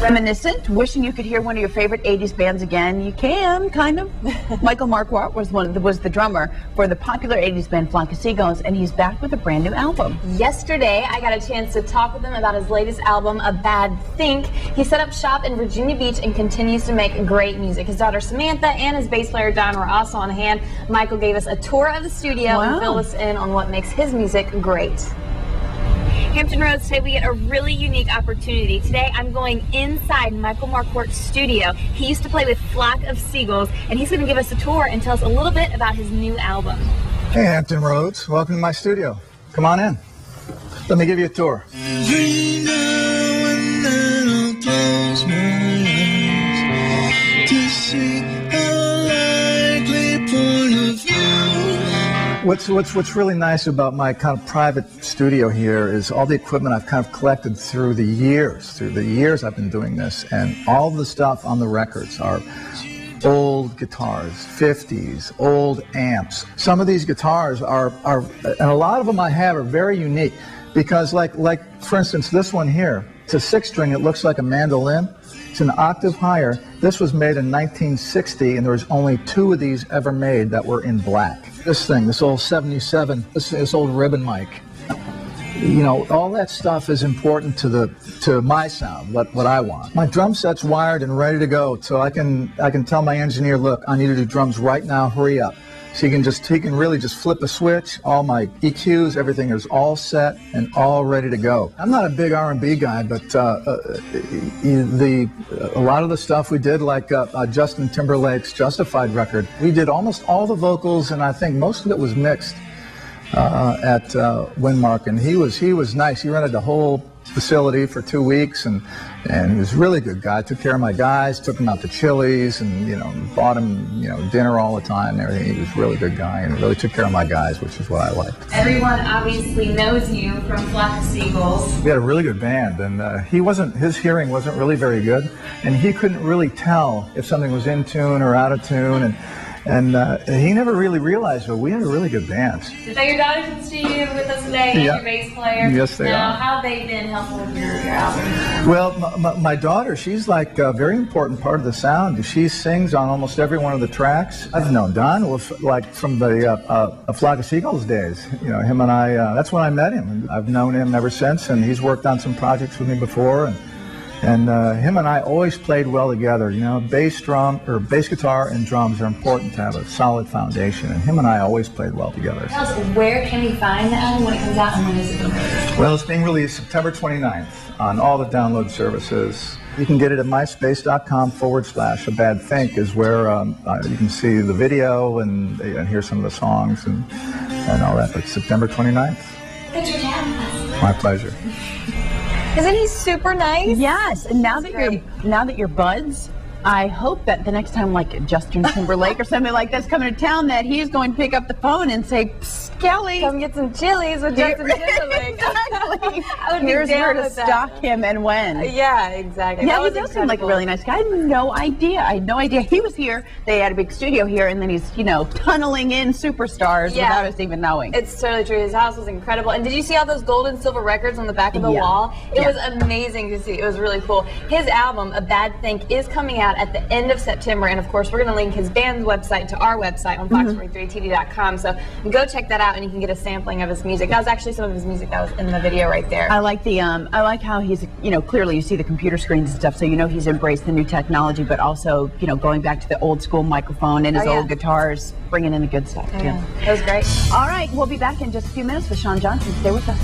Reminiscent, wishing you could hear one of your favorite 80s bands again. You can, kind of. Michael Marquardt was the drummer for the popular 80s band Flock of Seagulls, and he's back with a brand new album. Yesterday, I got a chance to talk with him about his latest album, A Bad Think. He set up shop in Virginia Beach and continues to make great music. His daughter Samantha and his bass player Don were also on hand. Michael gave us a tour of the studio and filled us in on what makes his music great. Hampton Roads, today we get a really unique opportunity. Today I'm going inside Michael Marquardt's studio. He used to play with Flock of Seagulls, and he's going to give us a tour and tell us a little bit about his new album. Hey Hampton Roads, welcome to my studio. Come on in. Let me give you a tour. Every now and then I'll close my eyes to see a likely point of view. What's really nice about my kind of private studio here is all the equipment I've kind of collected through the years. I've been doing this, and all the stuff on the records are old guitars, 50s, old amps. Some of these guitars are and a lot of them I have are very unique because like for instance this one here, it's a 6-string, it looks like a mandolin. It's an octave higher. This was made in 1960, and there was only 2 of these ever made that were in black. This thing, this old 77, this old ribbon mic. You know, all that stuff is important to my sound, what I want. My drum set's wired and ready to go, so I can tell my engineer, look, I need to do drums right now, hurry up. So he can really just flip a switch. All my EQs, everything is all set and all ready to go. I'm not a big R&B guy, but a lot of the stuff we did, like Justin Timberlake's Justified record, we did almost all the vocals, and I think most of it was mixed at Windmark, and he was nice. He rented the whole facility for 2 weeks, and he was a really good guy. Took care of my guys, took them out to Chili's, and bought them dinner all the time and everything. He was a really good guy and really took care of my guys, which is what I liked. Everyone obviously knows you from Flock of Seagulls. We had a really good band, and his hearing wasn't really very good, and he couldn't really tell if something was in tune or out of tune, and he never really realized, but we had a really good band. So your daughter's in the studio with us today, and your bass player. Yes, they are. Now, how have they been helpful with your album? Well, my daughter, she's like a very important part of the sound. She sings on almost every one of the tracks. I've known Don, like from the Flock of Seagulls days. Him and I, that's when I met him. I've known him ever since, and he's worked on some projects with me before. And him and I always played well together. Bass guitar and drums are important to have a solid foundation, and him and I always played well together. Tell us, where can we find the album when it comes out, and when is it being released? Well, it's being released September 29th on all the download services. You can get it at myspace.com/A Bad Think is where you can see the video and hear some of the songs and all that. But September 29th. Thanks for chatting with us. My pleasure. Isn't he super nice? Yes, and now that you're buds, I hope that the next time, like Justin Timberlake or something like that's coming to town, that he's going to pick up the phone and say, "Psst, Kelly, come get some chilies with Justin Timberlake." Exactly. Here's where to stalk him and when. Yeah, exactly. Yeah, he does seem like a really nice guy. I had no idea. He was here. They had a big studio here, and then he's, tunneling in superstars without us even knowing. It's totally true. His house was incredible. And did you see all those gold and silver records on the back of the wall? It was amazing to see. It was really cool. His album, A Bad Think, is coming out at the end of September, and of course we're going to link his band's website to our website on fox43tv.com, so go check that out and you can get a sampling of his music. That was actually some of his music that was in the video right there. I like how he's, clearly you see the computer screens and stuff, so he's embraced the new technology, but also, going back to the old school microphone and his old guitars, bringing in the good stuff too. That was great. All right, we'll be back in just a few minutes with Sean Johnson. Stay with us.